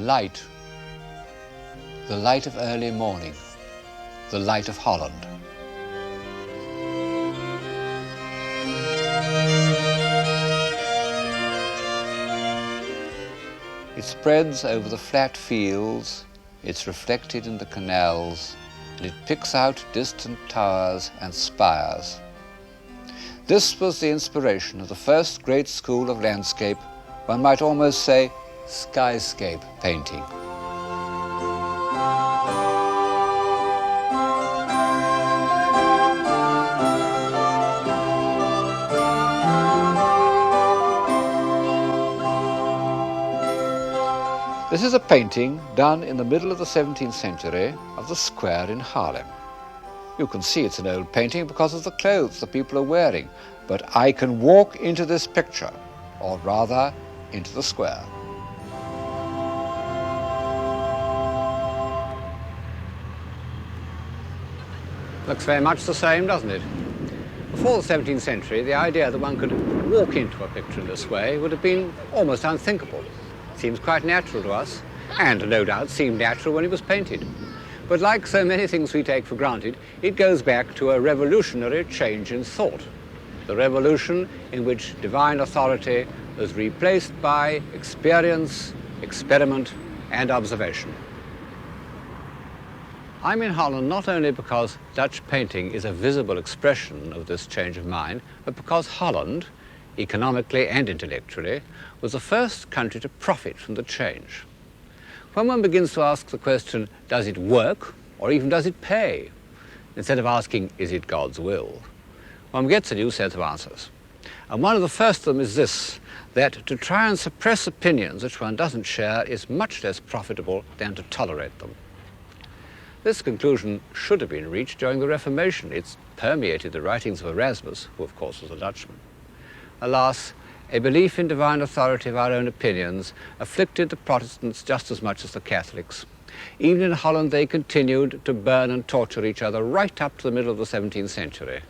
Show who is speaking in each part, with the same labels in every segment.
Speaker 1: light, the light of early morning, the light of Holland. It spreads over the flat fields, it's reflected in the canals, and it picks out distant towers and spires. This was the inspiration of the first great school of landscape, one might almost say skyscape painting. This is a painting done in the middle of the 17th century of the square in Haarlem. You can see it's an old painting because of the clothes the people are wearing, but I can walk into this picture, or rather, into the square. Looks very much the same, doesn't it? Before the 17th century, the idea that one could walk into a picture in this way would have been almost unthinkable. Seems quite natural to us, and no doubt seemed natural when it was painted. But like so many things we take for granted, it goes back to a revolutionary change in thought. The revolution in which divine authority was replaced by experience, experiment, and observation. I'm in Holland not only because Dutch painting is a visible expression of this change of mind, but because Holland, economically and intellectually, was the first country to profit from the change. When one begins to ask the question, does it work, or even does it pay, instead of asking, is it God's will, one gets a new set of answers. And one of the first of them is this, that to try and suppress opinions which one doesn't share is much less profitable than to tolerate them. This conclusion should have been reached during the Reformation. It's permeated the writings of Erasmus, who of course was a Dutchman. Alas, a belief in divine authority of our own opinions afflicted the Protestants just as much as the Catholics. Even in Holland, they continued to burn and torture each other right up to the middle of the 17th century.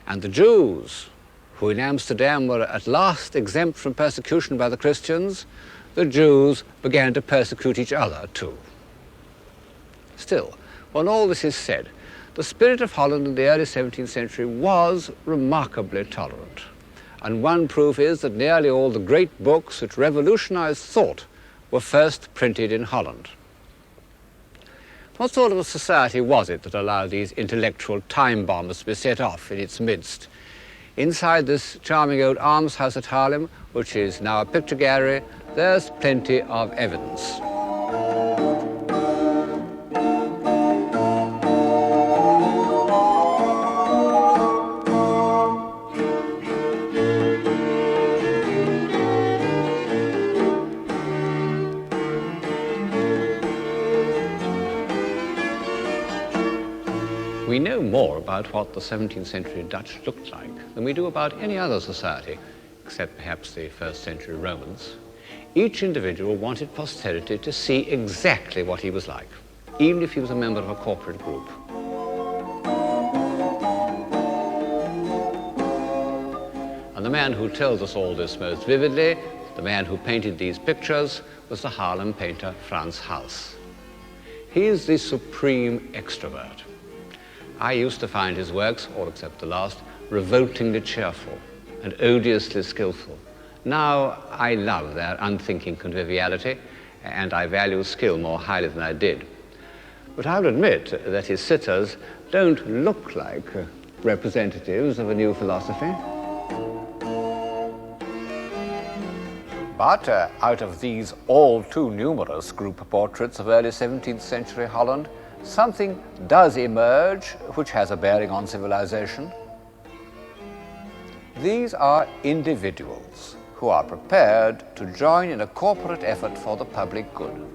Speaker 1: And the Jews, who in Amsterdam were at last exempt from persecution by the Christians, the Jews began to persecute each other too. Still, when all this is said, the spirit of Holland in the early 17th century was remarkably tolerant. And one proof is that nearly all the great books which revolutionized thought were first printed in Holland. What sort of a society was it that allowed these intellectual time bombers to be set off in its midst? Inside this charming old almshouse at Haarlem, which is now a picture gallery, there's plenty of evidence. We know more about what the 17th century Dutch looked like than we do about any other society, except perhaps the first century Romans. Each individual wanted posterity to see exactly what he was like, even if he was a member of a corporate group. And the man who tells us all this most vividly, the man who painted these pictures, was the Haarlem painter Frans Hals. He is the supreme extrovert. I used to find his works, all except the last, revoltingly cheerful and odiously skillful. Now I love their unthinking conviviality, and I value skill more highly than I did. But I'll admit that his sitters don't look like representatives of a new philosophy. But out of these all too numerous group portraits of early 17th century Holland, something does emerge which has a bearing on civilization. These are individuals who are prepared to join in a corporate effort for the public good.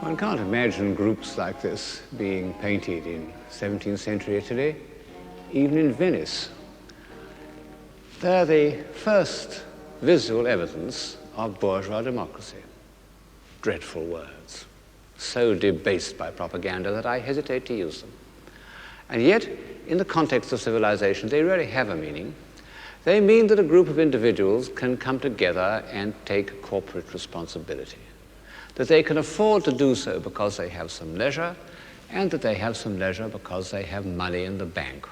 Speaker 1: One can't imagine groups like this being painted in 17th century Italy, even in Venice. They're the first visual evidence of bourgeois democracy. Dreadful words, so debased by propaganda that I hesitate to use them. And yet, in the context of civilization, they really have a meaning. They mean that a group of individuals can come together and take corporate responsibility, that they can afford to do so because they have some leisure, and that they have some leisure because they have money in the bank.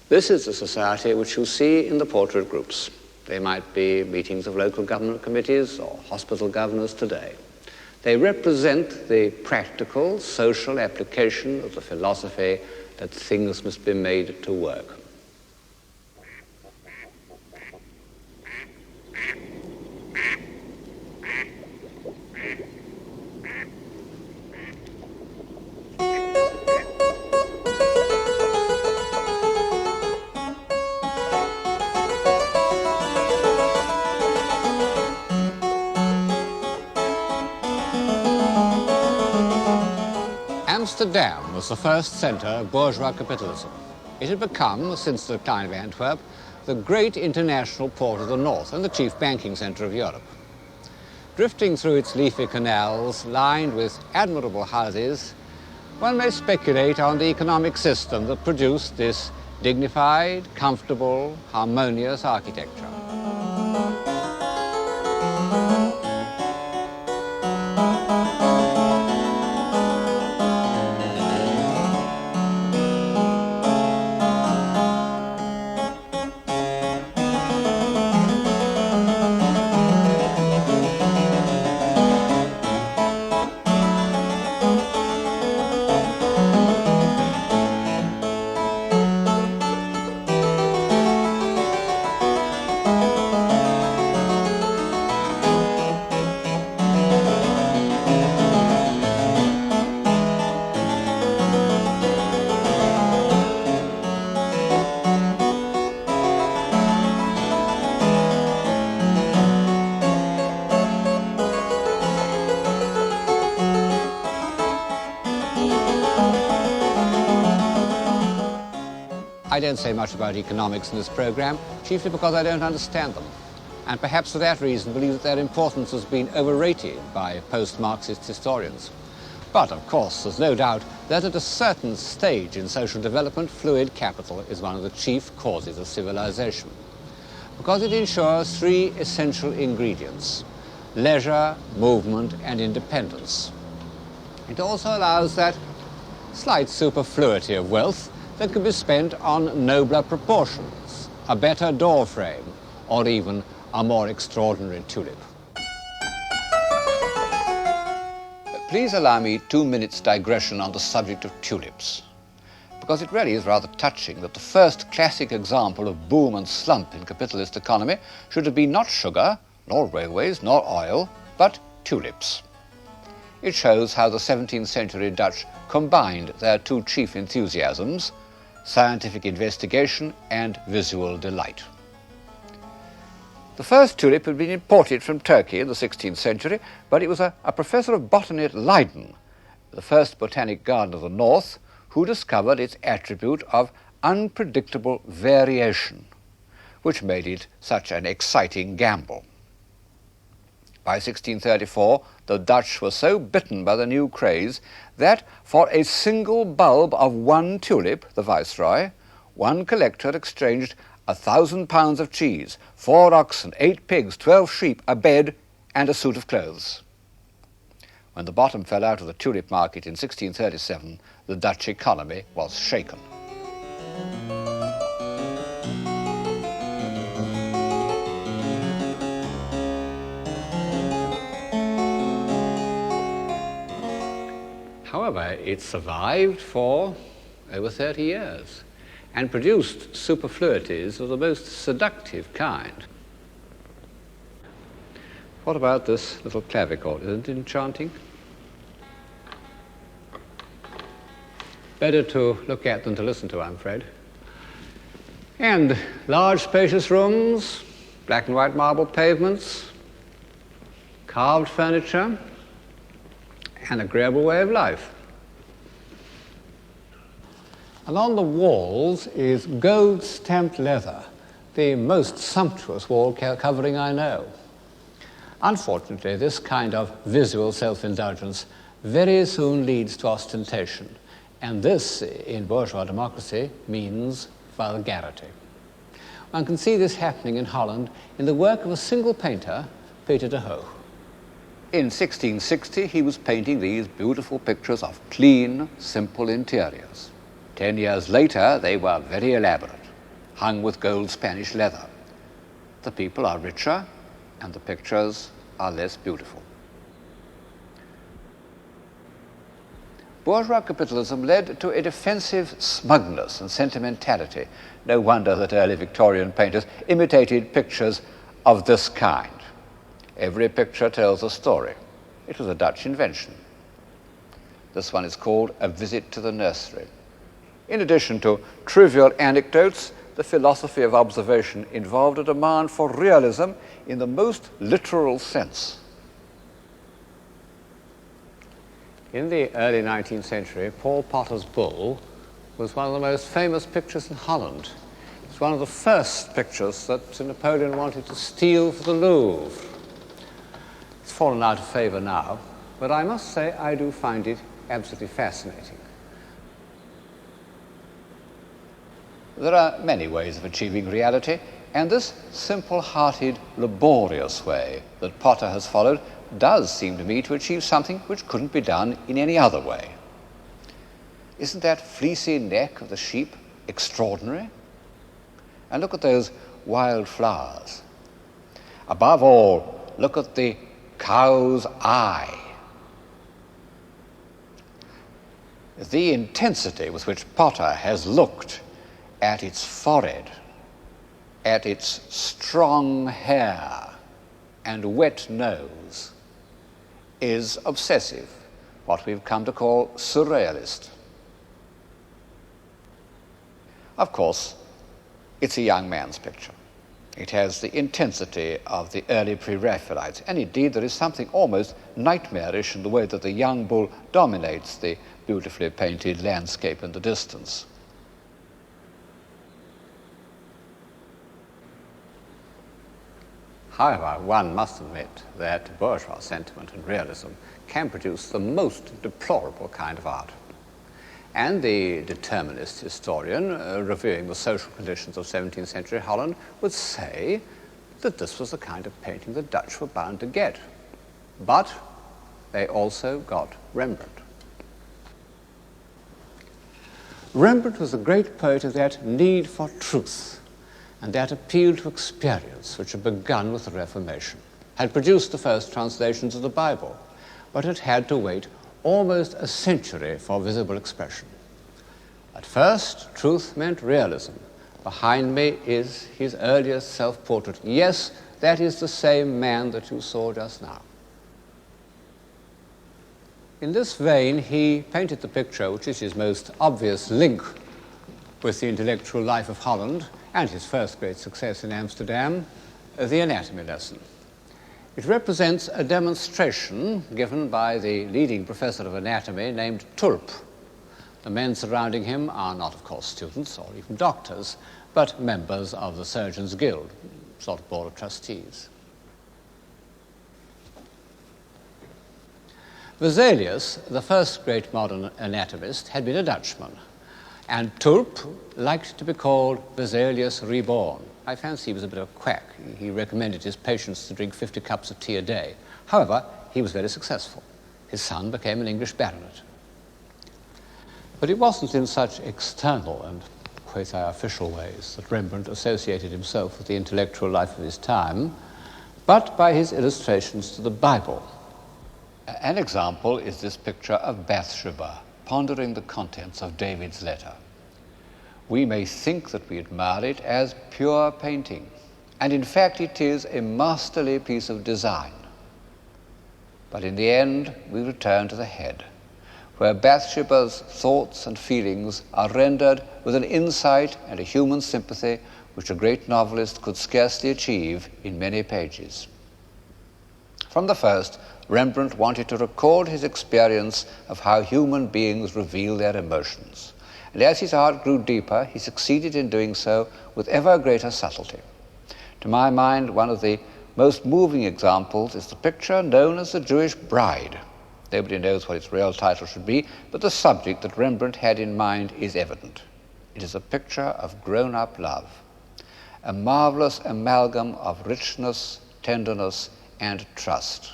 Speaker 1: This is the society which you see in the portrait groups. They might be meetings of local government committees or hospital governors today. They represent the practical, social application of the philosophy that things must be made to work. Amsterdam was the first centre of bourgeois capitalism. It had become, since the decline of Antwerp, the great international port of the north and the chief banking centre of Europe. Drifting through its leafy canals, lined with admirable houses, one may speculate on the economic system that produced this dignified, comfortable, harmonious architecture. I don't say much about economics in this program, chiefly because I don't understand them, and perhaps for that reason believe that their importance has been overrated by post-Marxist historians. But, of course, there's no doubt that at a certain stage in social development, fluid capital is one of the chief causes of civilization, because it ensures three essential ingredients: leisure, movement, and independence. It also allows that slight superfluity of wealth that can be spent on nobler proportions, a better door frame, or even a more extraordinary tulip. Please allow me 2 minutes digression on the subject of tulips, because it really is rather touching that the first classic example of boom and slump in capitalist economy should have been not sugar, nor railways, nor oil, but tulips. It shows how the 17th century Dutch combined their two chief enthusiasms, scientific investigation and visual delight. The first tulip had been imported from Turkey in the 16th century, but it was a professor of botany at Leiden, the first botanic garden of the north, who discovered its attribute of unpredictable variation, which made it such an exciting gamble. By 1634, the Dutch were so bitten by the new craze that for a single bulb of one tulip, the Viceroy, one collector exchanged 1,000 pounds of cheese, 4 oxen, 8 pigs, 12 sheep, a bed, and a suit of clothes. When the bottom fell out of the tulip market in 1637, the Dutch economy was shaken. However, it survived for over 30 years and produced superfluities of the most seductive kind. What about this little clavichord? Isn't it enchanting? Better to look at than to listen to, I'm afraid. And large spacious rooms, black and white marble pavements, carved furniture, an agreeable way of life. Along the walls is gold-stamped leather, the most sumptuous wall covering I know. Unfortunately, this kind of visual self-indulgence very soon leads to ostentation, And this, in bourgeois democracy, means vulgarity. One can see this happening in Holland in the work of a single painter, Peter de Hooch. In 1660, he was painting these beautiful pictures of clean, simple interiors. 10 years later, they were very elaborate, hung with gold Spanish leather. The people are richer, and the pictures are less beautiful. Bourgeois capitalism led to a defensive smugness and sentimentality. No wonder that early Victorian painters imitated pictures of this kind. Every picture tells a story. It was a Dutch invention. This one is called A Visit to the Nursery. In addition to trivial anecdotes, the philosophy of observation involved a demand for realism in the most literal sense. In the early 19th century, Paul Potter's Bull was one of the most famous pictures in Holland. It's one of the first pictures that Napoleon wanted to steal for the Louvre. It's fallen out of favor now, but I must say I do find it absolutely fascinating. There are many ways of achieving reality, and this simple-hearted, laborious way that Potter has followed does seem to me to achieve something which couldn't be done in any other way. Isn't that fleecy neck of the sheep extraordinary? And look at those wild flowers. Above all, look at the cow's eye. The intensity with which Potter has looked at its forehead, at its strong hair and wet nose, is obsessive, what we've come to call surrealist. Of course, it's a young man's picture. It has the intensity of the early pre-Raphaelites, and indeed there is something almost nightmarish in the way that the young bull dominates the beautifully painted landscape in the distance. However, one must admit that bourgeois sentiment and realism can produce the most deplorable kind of art. And the determinist historian, reviewing the social conditions of 17th century Holland, would say that this was the kind of painting the Dutch were bound to get. But they also got Rembrandt. Rembrandt was a great poet of that need for truth and that appeal to experience which had begun with the Reformation, had produced the first translations of the Bible, but it had to wait almost a century for visible expression. At first, truth meant realism. Behind me is his earliest self-portrait. Yes, that is the same man that you saw just now. In this vein, he painted the picture, which is his most obvious link with the intellectual life of Holland and his first great success in Amsterdam, the anatomy lesson. It represents a demonstration given by the leading professor of anatomy named Tulp. The men surrounding him are not, of course, students or even doctors, but members of the Surgeons' Guild, sort of board of trustees. Vesalius, the first great modern anatomist, had been a Dutchman, and Tulp liked to be called Vesalius Reborn. I fancy he was a bit of a quack. He recommended his patients to drink 50 cups of tea a day. However, he was very successful. His son became an English baronet. But it wasn't in such external and quasi-official ways that Rembrandt associated himself with the intellectual life of his time, but by his illustrations to the Bible. An example is this picture of Bathsheba pondering the contents of David's letter. We may think that we admire it as pure painting, and in fact it is a masterly piece of design. But in the end, we return to the head, where Bathsheba's thoughts and feelings are rendered with an insight and a human sympathy which a great novelist could scarcely achieve in many pages. From the first, Rembrandt wanted to record his experience of how human beings reveal their emotions. And as his art grew deeper, he succeeded in doing so with ever greater subtlety. To my mind, one of the most moving examples is the picture known as the Jewish Bride. Nobody knows what its real title should be, but the subject that Rembrandt had in mind is evident. It is a picture of grown-up love, a marvelous amalgam of richness, tenderness, and trust.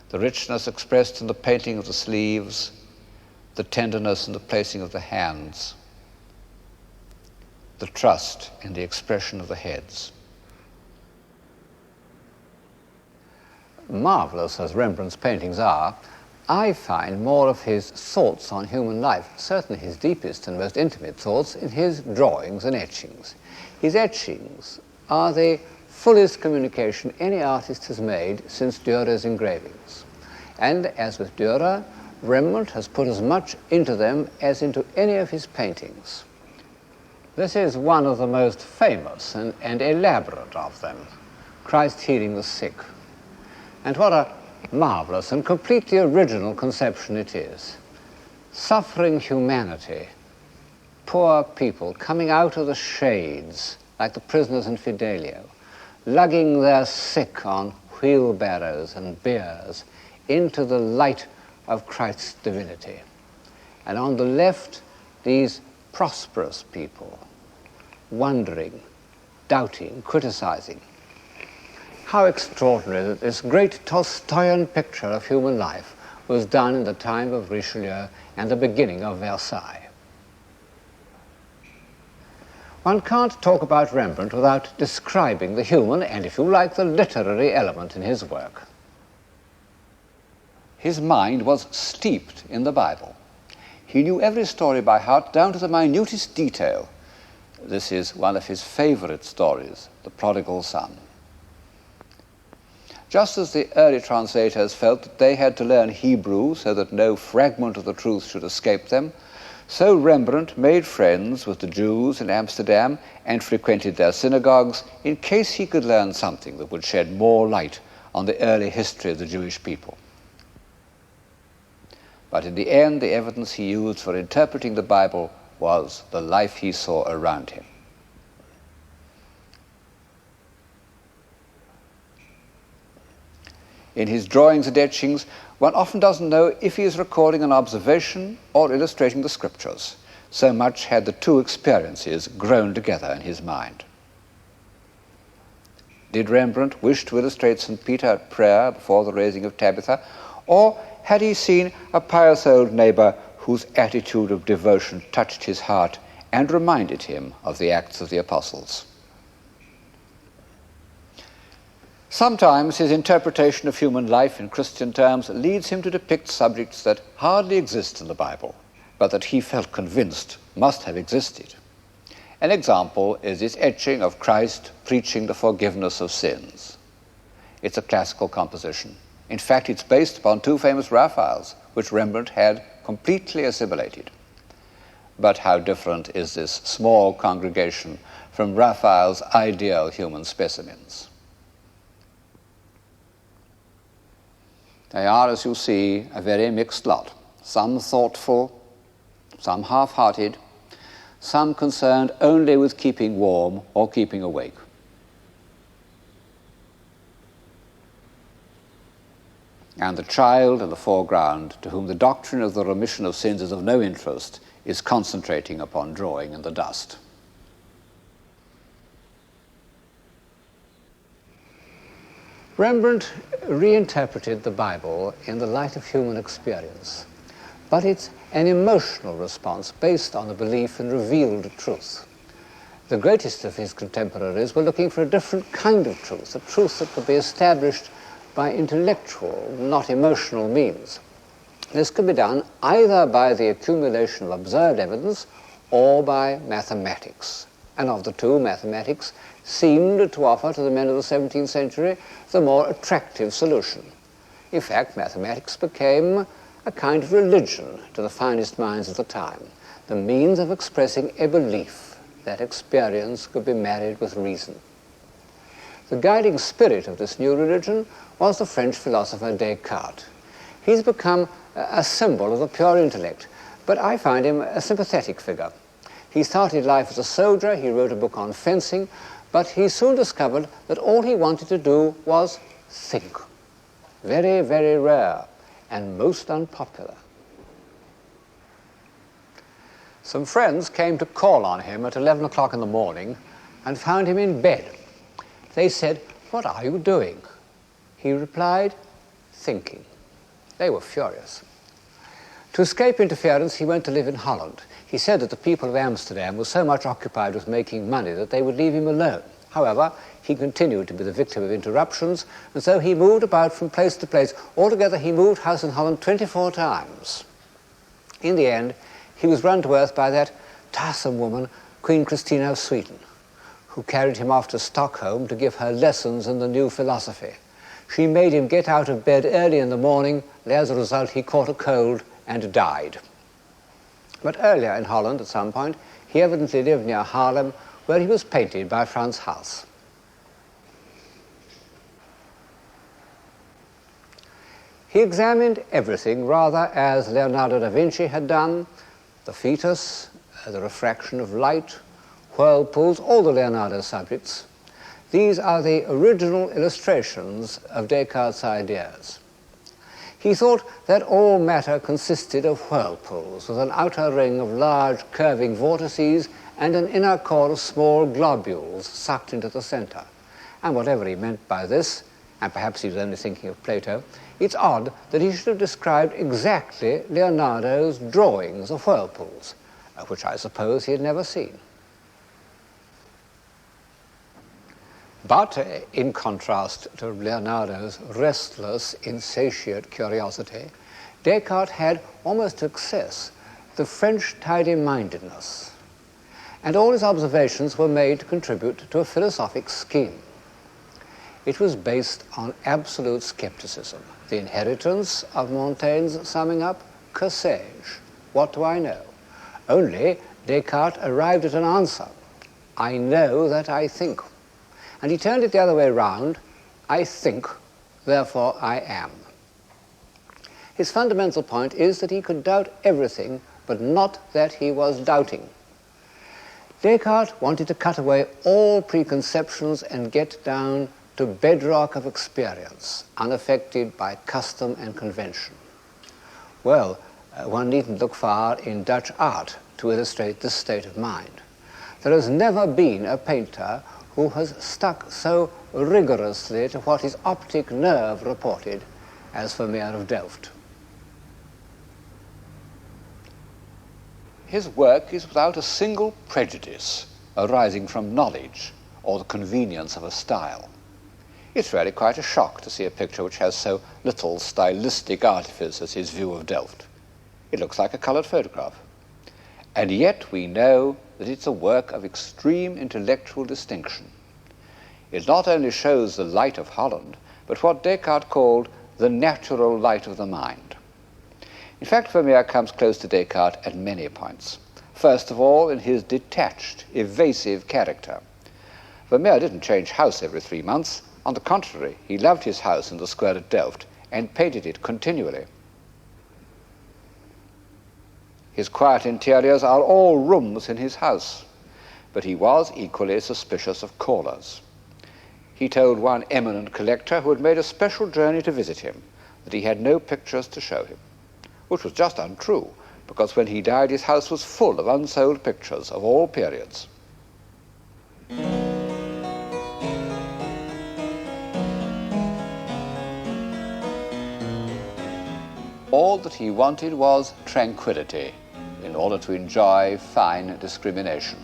Speaker 1: The richness expressed in the painting of the sleeves, the tenderness in the placing of the hands, the trust in the expression of the heads. Marvelous as Rembrandt's paintings are, I find more of his thoughts on human life, certainly his deepest and most intimate thoughts, in his drawings and etchings. His etchings are the fullest communication any artist has made since Dürer's engravings. And as with Dürer, Rembrandt has put as much into them as into any of his paintings. This is one of the most famous and elaborate of them, Christ healing the sick. And what a marvelous and completely original conception it is. Suffering humanity, poor people coming out of the shades, like the prisoners in Fidelio, lugging their sick on wheelbarrows and biers into the light of Christ's divinity. And on the left, these prosperous people, wondering, doubting, criticizing. How extraordinary that this great Tolstoyan picture of human life was done in the time of Richelieu and the beginning of Versailles. One can't talk about Rembrandt without describing the human and, if you like, the literary element in his work. His mind was steeped in the Bible. He knew every story by heart, down to the minutest detail. This is one of his favorite stories, The Prodigal Son. Just as the early translators felt that they had to learn Hebrew so that no fragment of the truth should escape them, so Rembrandt made friends with the Jews in Amsterdam and frequented their synagogues in case he could learn something that would shed more light on the early history of the Jewish people. But in the end, the evidence he used for interpreting the Bible was the life he saw around him. In his drawings and etchings, one often doesn't know if he is recording an observation or illustrating the scriptures. So much had the two experiences grown together in his mind. Did Rembrandt wish to illustrate St. Peter at prayer before the raising of Tabitha, or had he seen a pious old neighbor whose attitude of devotion touched his heart and reminded him of the Acts of the Apostles? Sometimes his interpretation of human life in Christian terms leads him to depict subjects that hardly exist in the Bible, but that he felt convinced must have existed. An example is this etching of Christ preaching the forgiveness of sins. It's a classical composition. In fact, it's based upon two famous Raphaels, which Rembrandt had completely assimilated. But how different is this small congregation from Raphael's ideal human specimens? They are, as you see, a very mixed lot. Some thoughtful, some half-hearted, some concerned only with keeping warm or keeping awake. And the child in the foreground, to whom the doctrine of the remission of sins is of no interest, is concentrating upon drawing in the dust. Rembrandt reinterpreted the Bible in the light of human experience, but it's an emotional response based on a belief in revealed truth. The greatest of his contemporaries were looking for a different kind of truth, a truth that could be established by intellectual, not emotional means. This could be done either by the accumulation of observed evidence or by mathematics. And of the two, mathematics seemed to offer to the men of the 17th century the more attractive solution. In fact, mathematics became a kind of religion to the finest minds of the time, the means of expressing a belief that experience could be married with reason. The guiding spirit of this new religion was the French philosopher Descartes. He's become a symbol of the pure intellect, but I find him a sympathetic figure. He started life as a soldier, he wrote a book on fencing, but he soon discovered that all he wanted to do was think. Very, very rare. and most unpopular. Some friends came to call on him at 11 o'clock in the morning and found him in bed. They said, "What are you doing?" He replied, "Thinking." They were furious. To escape interference, he went to live in Holland. He said that the people of Amsterdam were so much occupied with making money that they would leave him alone. However, he continued to be the victim of interruptions, and so he moved about from place to place. Altogether, he moved house in Holland 24 times. In the end, he was run to earth by that tiresome woman, Queen Christina of Sweden, who carried him off to Stockholm to give her lessons in the new philosophy. She made him get out of bed early in the morning, and as a result he caught a cold and died. But earlier in Holland, at some point, he evidently lived near Haarlem, where he was painted by Frans Hals. He examined everything rather as Leonardo da Vinci had done: the fetus, the refraction of light, whirlpools, all the Leonardo subjects. These are the original illustrations of Descartes' ideas. He thought that all matter consisted of whirlpools, with an outer ring of large curving vortices and an inner core of small globules sucked into the center. And whatever he meant by this, and perhaps he was only thinking of Plato, it's odd that he should have described exactly Leonardo's drawings of whirlpools, which I suppose he had never seen. But in contrast to Leonardo's restless, insatiate curiosity, Descartes had, almost to excess, the French tidy-mindedness, and all his observations were made to contribute to a philosophic scheme. It was based on absolute skepticism, the inheritance of Montaigne's summing up, que sais-je, what do I know? Only Descartes arrived at an answer: I know that I think. And he turned it the other way round: I think, therefore I am. His fundamental point is that he could doubt everything, but not that he was doubting. Descartes wanted to cut away all preconceptions and get down to bedrock of experience, unaffected by custom and convention. Well, one needn't look far in Dutch art to illustrate this state of mind. There has never been a painter who has stuck so rigorously to what his optic nerve reported as Vermeer of Delft. His work is without a single prejudice arising from knowledge or the convenience of a style. It's really quite a shock to see a picture which has so little stylistic artifice as his view of Delft. It looks like a colored photograph. And yet we know that it's a work of extreme intellectual distinction. It not only shows the light of Holland, but what Descartes called the natural light of the mind. In fact, Vermeer comes close to Descartes at many points. First of all, in his detached, evasive character. Vermeer didn't change house every 3 months. On the contrary, he loved his house in the square at Delft and painted it continually. His quiet interiors are all rooms in his house, but he was equally suspicious of callers. He told one eminent collector who had made a special journey to visit him that he had no pictures to show him, which was just untrue, because when he died his house was full of unsold pictures of all periods. All that he wanted was tranquility in order to enjoy fine discrimination.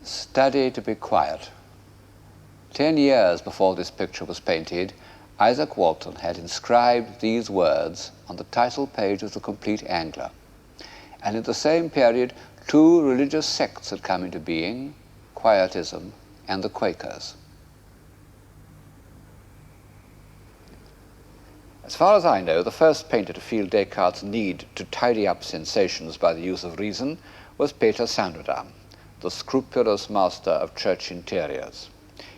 Speaker 1: Study to be quiet. 10 years before this picture was painted, Isaac Walton had inscribed these words on the title page of the Complete Angler. And in the same period, two religious sects had come into being, Quietism and the Quakers. As far as I know, the first painter to feel Descartes' need to tidy up sensations by the use of reason was Peter Sanderdam, the scrupulous master of church interiors.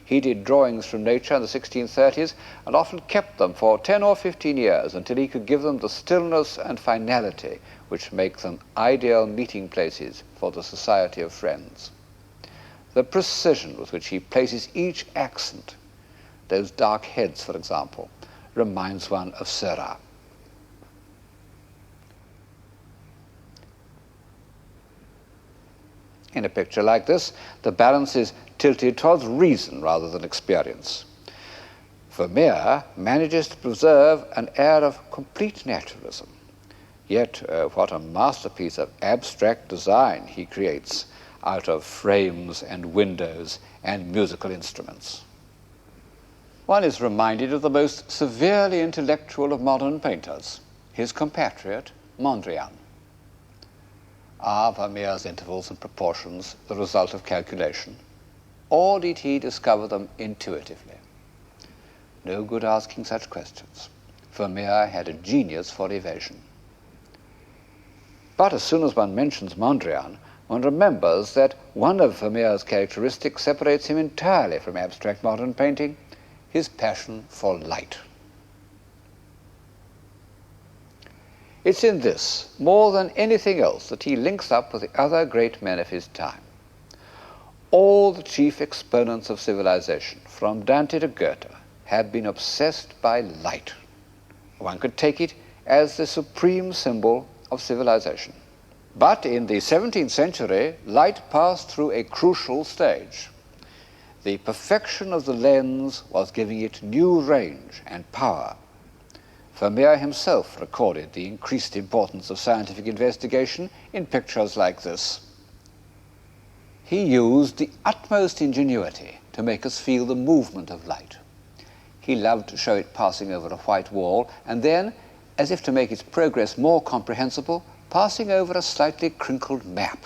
Speaker 1: He did drawings from nature in the 1630s and often kept them for 10 or 15 years until he could give them the stillness and finality which make them ideal meeting places for the society of friends. The precision with which he places each accent, those dark heads, for example, reminds one of Seurat. In a picture like this, the balance is tilted towards reason rather than experience. Vermeer manages to preserve an air of complete naturalism. Yet, what a masterpiece of abstract design he creates out of frames and windows and musical instruments. One is reminded of the most severely intellectual of modern painters, his compatriot, Mondrian. Are Vermeer's intervals and proportions the result of calculation, or did he discover them intuitively? No good asking such questions. Vermeer had a genius for evasion. But as soon as one mentions Mondrian, one remembers that one of Vermeer's characteristics separates him entirely from abstract modern painting: his passion for light. It's in this, more than anything else, that he links up with the other great men of his time. All the chief exponents of civilization, from Dante to Goethe, have been obsessed by light. One could take it as the supreme symbol of civilization. But in the 17th century, light passed through a crucial stage. The perfection of the lens was giving it new range and power. Vermeer himself recorded the increased importance of scientific investigation in pictures like this. He used the utmost ingenuity to make us feel the movement of light. He loved to show it passing over a white wall and then, as if to make its progress more comprehensible, passing over a slightly crinkled map.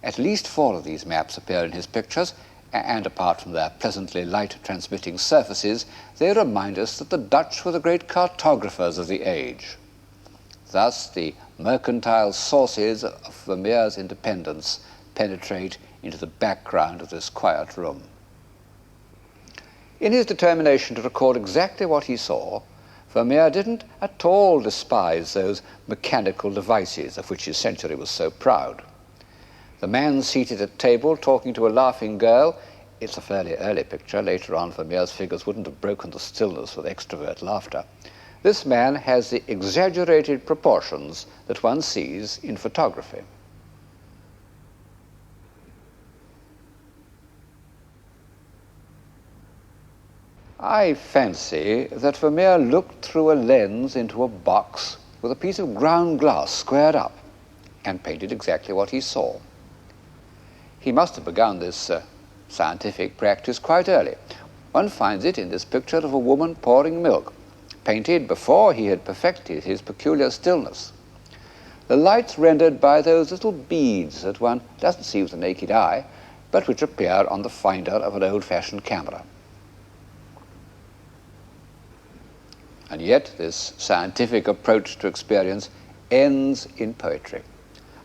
Speaker 1: At least 4 of these maps appear in his pictures, and apart from their pleasantly light-transmitting surfaces, they remind us that the Dutch were the great cartographers of the age. Thus, the mercantile sources of Vermeer's independence penetrate into the background of this quiet room. In his determination to record exactly what he saw, Vermeer didn't at all despise those mechanical devices of which his century was so proud. The man seated at table talking to a laughing girl, it's a fairly early picture. Later on, Vermeer's figures wouldn't have broken the stillness with extrovert laughter. This man has the exaggerated proportions that one sees in photography. I fancy that Vermeer looked through a lens into a box with a piece of ground glass squared up and painted exactly what he saw. He must have begun this scientific practice quite early. One finds it in this picture of a woman pouring milk, painted before he had perfected his peculiar stillness. The light's rendered by those little beads that one doesn't see with the naked eye, but which appear on the finder of an old-fashioned camera. And yet this scientific approach to experience ends in poetry.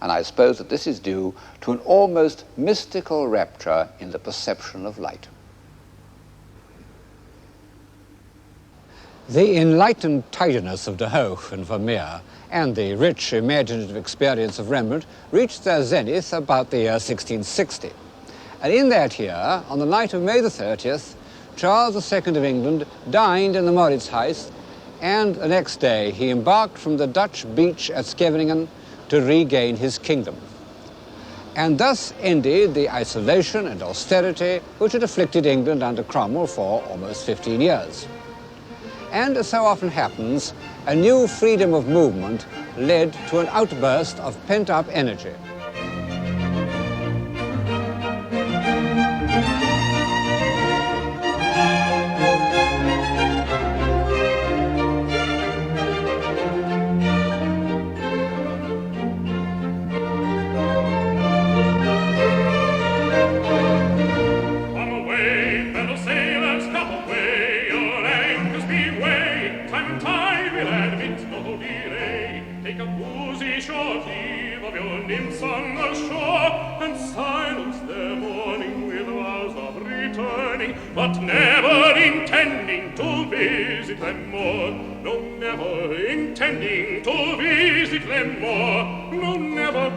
Speaker 1: And I suppose that this is due to an almost mystical rapture in the perception of light.
Speaker 2: The enlightened tidiness of De Hooch and Vermeer and the rich imaginative experience of Rembrandt reached their zenith about the year 1660. And in that year, on the night of May the 30th, Charles II of England dined in the Mauritshuis, and the next day he embarked from the Dutch beach at Scheveningen to regain his kingdom. And thus ended the isolation and austerity which had afflicted England under Cromwell for almost 15 years. And as so often happens, a new freedom of movement led to an outburst of pent-up energy.
Speaker 3: nymphs on the shore, and silence their mourning with vows of returning, but never intending to visit them more. No, never intending to visit them more. No, never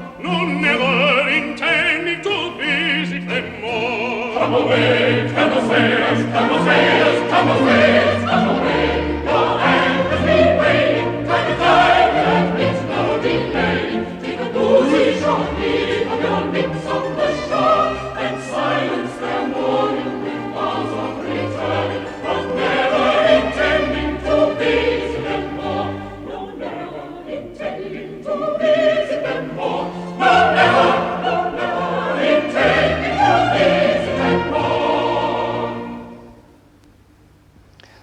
Speaker 3: intending to visit them more. Come away, come away, come away, come away, come away. Your anchors be weighed, time to time, and it's no delay. Take a boozy short leave of your nymphs on the shore, and silence their mourning with vows of return, but never intending to visit them more. No, never intending to visit them more. No, never intending to visit them more.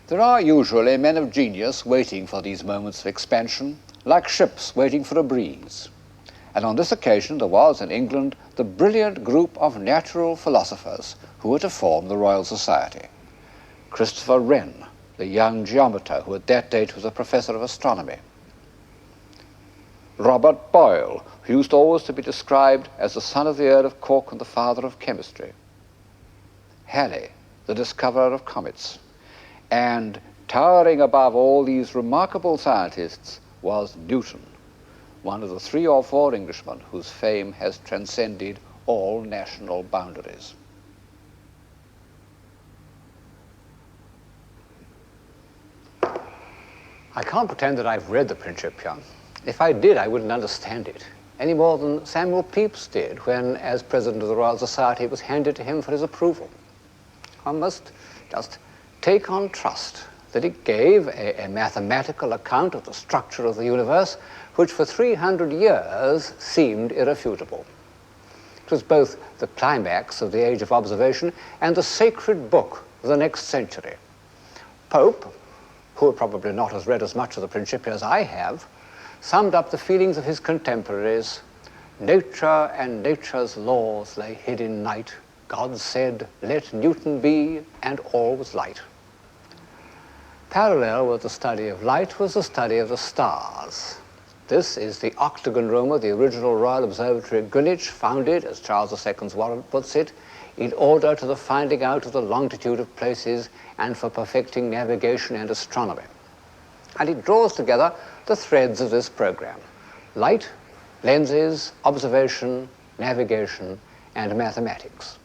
Speaker 2: There are usually men of genius waiting for these moments of expansion, like ships waiting for a breeze. And on this occasion there was in England the brilliant group of natural philosophers who were to form the Royal Society. Christopher Wren, the young geometer who at that date was a professor of astronomy. Robert Boyle, who used always to be described as the son of the Earl of Cork and the father of chemistry. Halley, the discoverer of comets. And towering above all these remarkable scientists was Newton, one of the 3 or 4 Englishmen whose fame has transcended all national boundaries.
Speaker 1: I can't pretend that I've read the Principium. If I did, I wouldn't understand it, any more than Samuel Pepys did when, as president of the Royal Society, it was handed to him for his approval. One must just take on trust that it gave a mathematical account of the structure of the universe, which for 300 years seemed irrefutable. It was both the climax of the age of observation and the sacred book of the next century. Pope, who had probably not has read as much of the Principia as I have, summed up the feelings of his contemporaries. Nature and nature's laws lay hid in night. God said, let Newton be, and all was light. Parallel with the study of light was the study of the stars. This is the octagon room of the original Royal Observatory at Greenwich, founded, as Charles II's warrant puts it, in order to the finding out of the longitude of places and for perfecting navigation and astronomy. And it draws together the threads of this program: light, lenses, observation, navigation, and mathematics.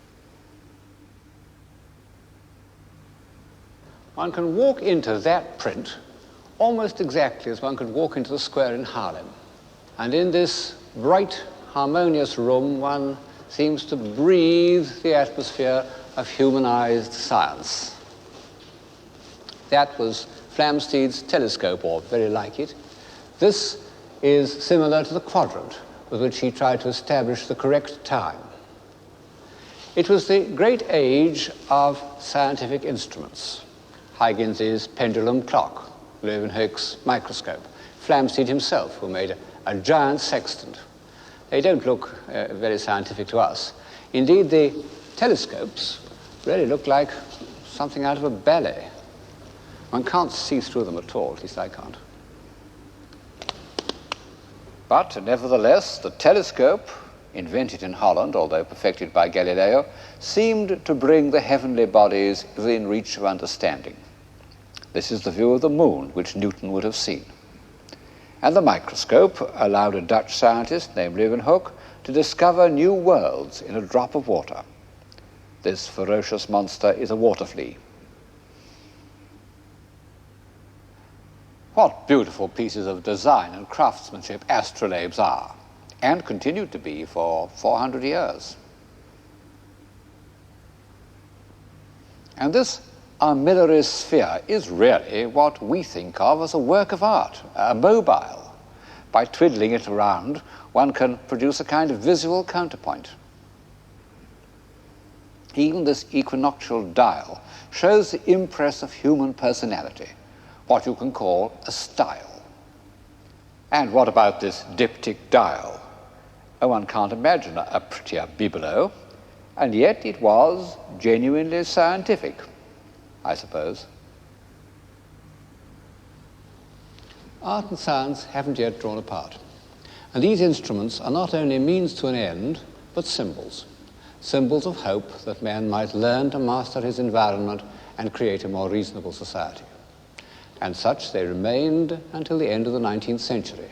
Speaker 1: One can walk into that print almost exactly as one could walk into the square in Harlem. And in this bright, harmonious room, one seems to breathe the atmosphere of humanized science. That was Flamsteed's telescope, or very like it. This is similar to the quadrant with which he tried to establish the correct time. It was the great age of scientific instruments. Huygens's pendulum clock, Leeuwenhoek's microscope, Flamsteed himself, who made a giant sextant. They don't look very scientific to us. Indeed, the telescopes really look like something out of a ballet. One can't see through them at all, at least I can't. But nevertheless, the telescope, invented in Holland, although perfected by Galileo, seemed to bring the heavenly bodies within reach of understanding. This is the view of the moon, which Newton would have seen. And the microscope allowed a Dutch scientist named Leeuwenhoek to discover new worlds in a drop of water. This ferocious monster is a water flea. What beautiful pieces of design and craftsmanship astrolabes are, and continued to be for 400 years. And this armillary sphere is really what we think of as a work of art, a mobile. By twiddling it around, one can produce a kind of visual counterpoint. Even this equinoctial dial shows the impress of human personality, what you can call a style. And what about this diptych dial? Oh, one can't imagine a prettier bibelot, and yet it was genuinely scientific, I suppose. Art and science haven't yet drawn apart.
Speaker 2: And these instruments are not only means to an end, but symbols. Symbols of hope that man might learn to master his environment and create a more reasonable society. And such they remained until the end of the 19th century.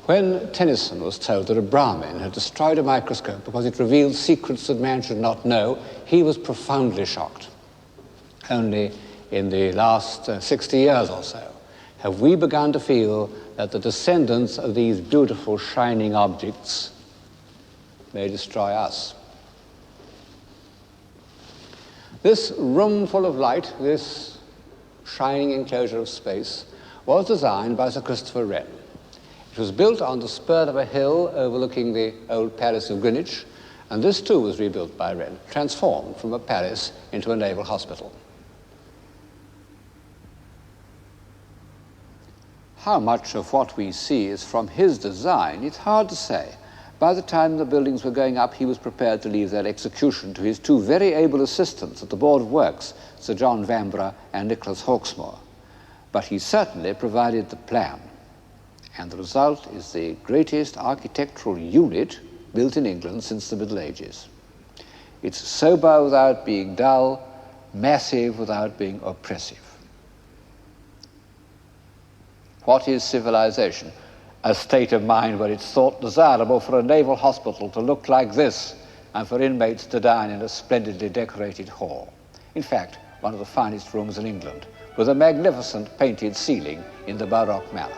Speaker 2: When Tennyson was told that a Brahmin had destroyed a microscope because it revealed secrets that man should not know, he was profoundly shocked. Only in the last 60 years or so have we begun to feel that the descendants of these beautiful shining objects may destroy us. This room full of light, this shining enclosure of space, was designed by Sir Christopher Wren. It was built on the spur of a hill overlooking the old Palace of Greenwich, and this too was rebuilt by Wren, transformed from a palace into a naval hospital. How much of what we see is from his design, it's hard to say. By the time the buildings were going up, he was prepared to leave their execution to his two very able assistants at the Board of Works, Sir John Vanbrugh and Nicholas Hawksmoor. But he certainly provided the plan. And the result is the greatest architectural unit built in England since the Middle Ages. It's sober without being dull, massive without being oppressive. What is civilization? A state of mind where it's thought desirable for a naval hospital to look like this and for inmates to dine in a splendidly decorated hall. In fact, one of the finest rooms in England, with a magnificent painted ceiling in the Baroque manner.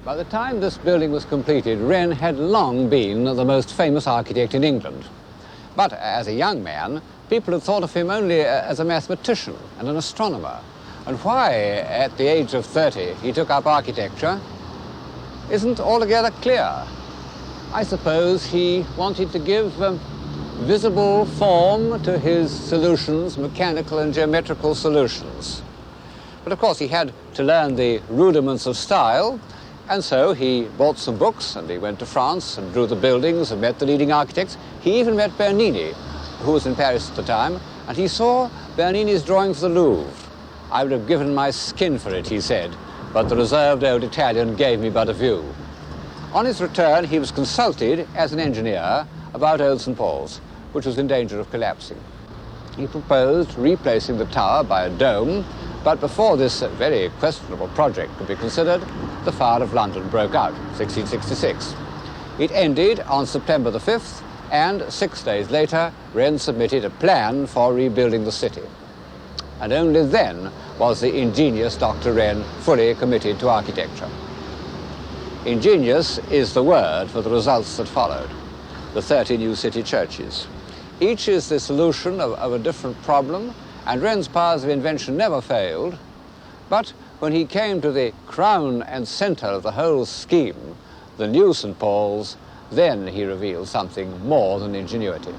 Speaker 2: By the time this building was completed, Wren had long been the most famous architect in England. But as a young man, people had thought of him only as a mathematician and an astronomer. And why, at the age of 30, he took up architecture isn't altogether clear. I suppose he wanted to give visible form to his solutions, mechanical and geometrical solutions. But of course he had to learn the rudiments of style, and so he bought some books and he went to France and drew the buildings and met the leading architects. He even met Bernini, who was in Paris at the time, and he saw Bernini's drawing for the Louvre. I would have given my skin for it, he said, but the reserved old Italian gave me but a view. On his return, he was consulted as an engineer about Old St. Paul's, which was in danger of collapsing. He proposed replacing the tower by a dome, but before this very questionable project could be considered, the fire of London broke out, 1666. It ended on September the 5th, and 6 days later, Wren submitted a plan for rebuilding the city. And only then was the ingenious Dr. Wren fully committed to architecture. Ingenious is the word for the results that followed, the 30 new city churches. Each is the solution of a different problem, and Wren's powers of invention never failed. But when he came to the crown and center of the whole scheme, the new St. Paul's, then he revealed something more than ingenuity.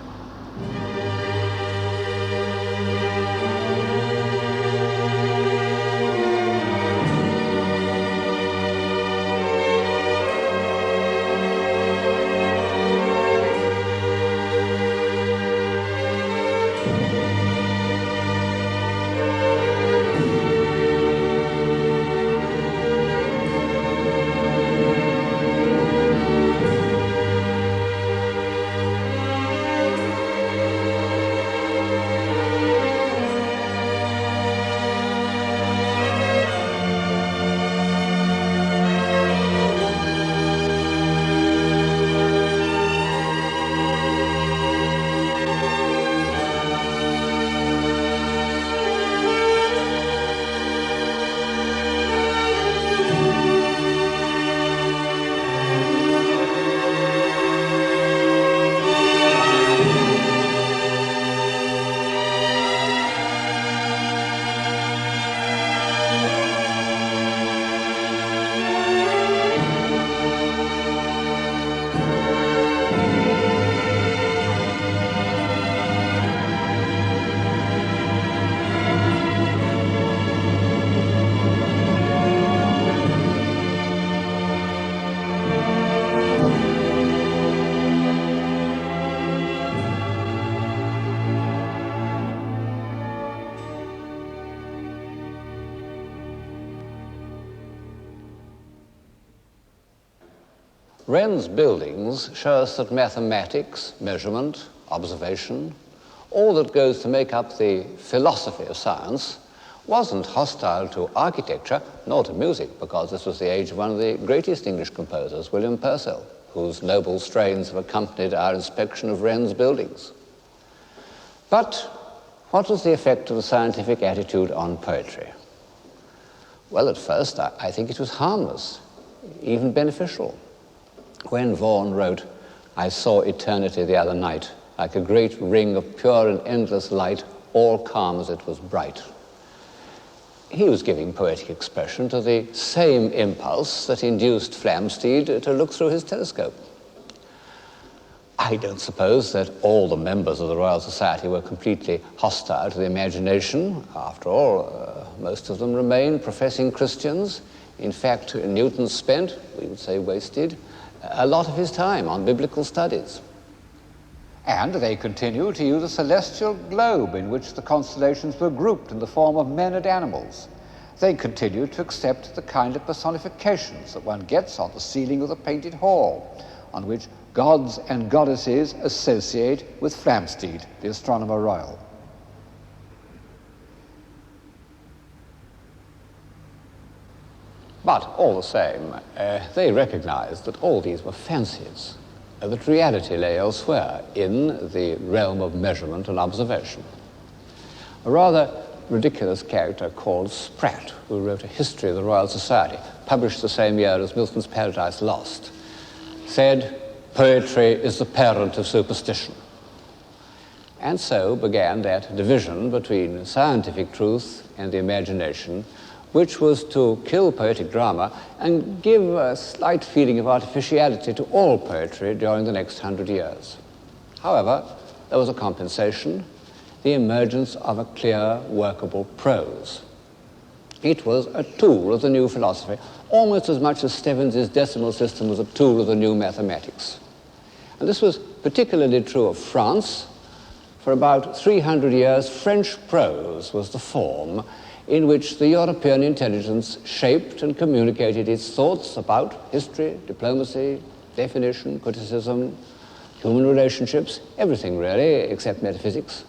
Speaker 2: Wren's buildings show us that mathematics, measurement, observation, all that goes to make up the philosophy of science, wasn't hostile to architecture, nor to music, because this was the age of one of the greatest English composers, William Purcell, whose noble strains have accompanied our inspection of Wren's buildings. But what was the effect of the scientific attitude on poetry? Well, at first, I think it was harmless, even beneficial. When Vaughan wrote, "I saw eternity the other night, like a great ring of pure and endless light, all calm as it was bright," he was giving poetic expression to the same impulse that induced Flamsteed to look through his telescope. I don't suppose that all the members of the Royal Society were completely hostile to the imagination. After all, most of them remained professing Christians. In fact, Newton spent, we would say wasted, a lot of his time on biblical studies. And they continued to use a celestial globe in which the constellations were grouped in the form of men and animals. They continued to accept the kind of personifications that one gets on the ceiling of the painted hall, on which gods and goddesses associate with Flamsteed, the astronomer royal. But all the same, they recognized that all these were fancies, that reality lay elsewhere in the realm of measurement and observation. A rather ridiculous character called Spratt, who wrote a history of the Royal Society, published the same year as Milton's Paradise Lost, said, "Poetry is the parent of superstition." And so began that division between scientific truth and the imagination, which was to kill poetic drama and give a slight feeling of artificiality to all poetry during the next 100 years. However, there was a compensation, the emergence of a clear, workable prose. It was a tool of the new philosophy, almost as much as Stevens's decimal system was a tool of the new mathematics. And this was particularly true of France. For about 300 years, French prose was the form in which the European intelligence shaped and communicated its thoughts about history, diplomacy, definition, criticism, human relationships, everything really, except metaphysics.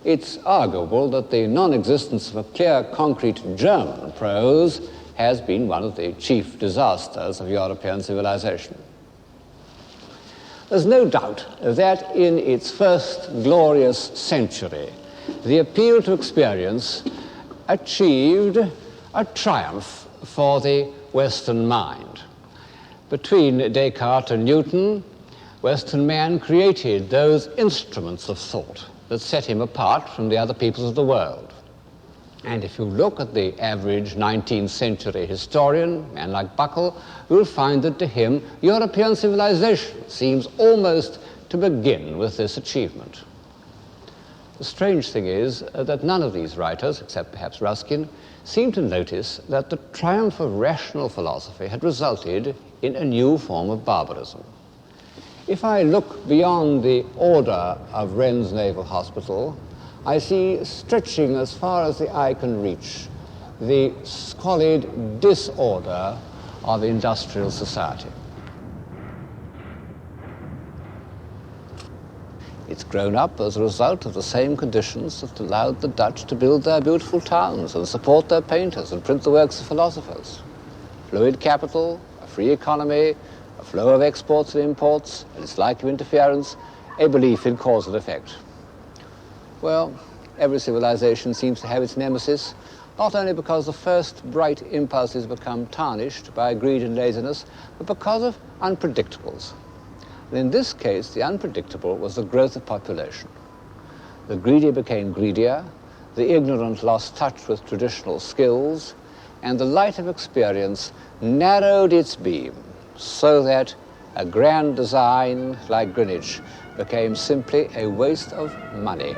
Speaker 2: It's arguable that the non-existence of a clear, concrete German prose has been one of the chief disasters of European civilization. There's no doubt that in its first glorious century, the appeal to experience achieved a triumph for the Western mind. Between Descartes and Newton, Western man created those instruments of thought that set him apart from the other peoples of the world. And if you look at the average 19th century historian, a man like Buckle, you'll find that to him, European civilization seems almost to begin with this achievement. The strange thing is that none of these writers, except perhaps Ruskin, seem to notice that the triumph of rational philosophy had resulted in a new form of barbarism. If I look beyond the order of Wren's Naval Hospital, I see stretching as far as the eye can reach the squalid disorder of industrial society. It's grown up as a result of the same conditions that allowed the Dutch to build their beautiful towns and support their painters and print the works of philosophers. Fluid capital, a free economy, a flow of exports and imports, and its lack of interference, a belief in cause and effect. Well, every civilization seems to have its nemesis, not only because the first bright impulses become tarnished by greed and laziness, but because of unpredictables. And in this case, the unpredictable was the growth of population. The greedy became greedier, the ignorant lost touch with traditional skills, and the light of experience narrowed its beam so that a grand design like Greenwich became simply a waste of money.